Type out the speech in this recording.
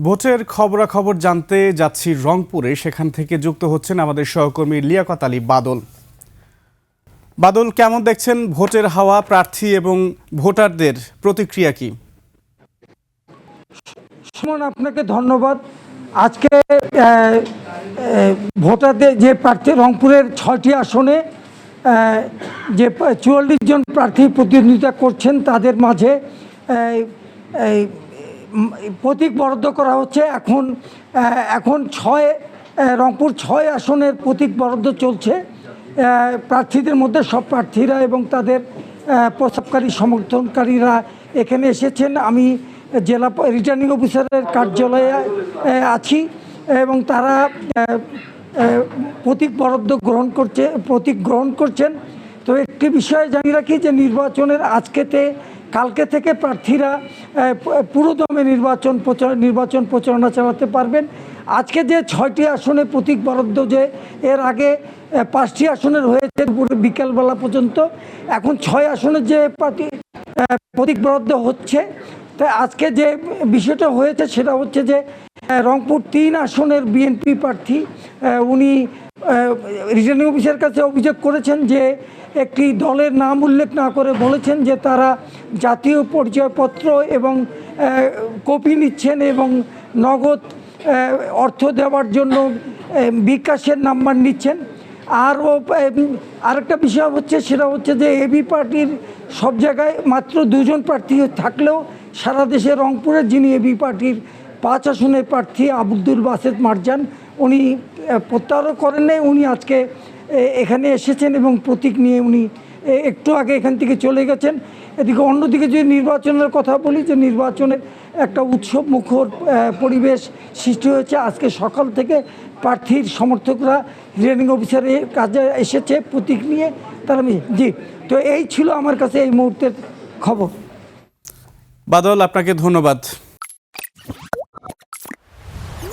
ভোটের খবরাখবর জানতে যাচ্ছি রংপুরে। সেখান থেকে যুক্ত হচ্ছেন আমাদের সহকর্মী লিয়াকত আলী বাদল। বাদল, কেমন দেখছেন ভোটের হাওয়া, প্রার্থী এবং ভোটারদের প্রতিক্রিয়া কি? সুমন, আপনাকে ধন্যবাদ। আজকে ভোটারদের যে প্রার্থী রংপুরের 6টি আসনে যে 44 জন প্রার্থী প্রতিদ্বন্দ্বিতা করছেন তাদের মাঝে প্রতীক বরাদ্দ করা হচ্ছে। এখন রংপুর 6 আসনের প্রতীক বরাদ্দ চলছে। প্রার্থীদের মধ্যে সব প্রার্থীরা এবং তাদের প্রস্তাবকারী সমর্থনকারীরা এখানে এসেছেন। আমি জেলা রিটার্নিং অফিসারের কার্যালয়ে আছি এবং তারা প্রতীক গ্রহণ করছেন। তো একটি বিষয় জানিয়ে রাখি যে নির্বাচনের কালকে থেকে প্রার্থীরা পুরোদমে নির্বাচন প্রচারণা চালাতে পারবেন। আজকে যে 6টি আসনে প্রতীক বরাদ্দ, যে এর আগে 5টি আসনের হয়েছে বিকেলবেলা পর্যন্ত, এখন 6 আসনের যে প্রতীক বরাদ্দ হচ্ছে। তাই আজকে যে বিষয়টা হয়েছে সেটা হচ্ছে যে রংপুর 3 আসনের বিএনপি প্রার্থী উনি রিটার্নিং অফিসারের কাছে অভিযোগ করেছেন যে একটি দলের নাম উল্লেখ না করে বলেছেন যে তারা জাতীয় পরিচয়পত্র এবং কপি নিচ্ছেন এবং নগদ অর্থ দেওয়ার জন্য বিকাশের নাম্বার নিচ্ছেন। আরেকটা বিষয় হচ্ছে, সেটা হচ্ছে যে এবি পার্টির সব জায়গায় মাত্র 2 জন প্রার্থী থাকলেও সারা দেশে রংপুরের যিনি এবি পার্টির 5 আসনের প্রার্থী আব্দুল বাসেত মারজান, উনি প্রত্যাহার করেন নাই। উনি আজকে এখানে এসেছেন এবং প্রতীক নিয়ে উনি একটু আগে এখান থেকে চলে গেছেন। এদিকে অন্যদিকে যদি নির্বাচনের কথা বলি, যে নির্বাচনের একটা উৎসব মুখর পরিবেশ সৃষ্টি হয়েছে। আজকে সকাল থেকে প্রার্থীর সমর্থকরা রিটার্নিং অফিসারের কাজে এসেছে প্রতীক নিয়ে। তো এই ছিল আমার কাছে এই মুহূর্তের খবর। বাদল, আপনাকে ধন্যবাদ।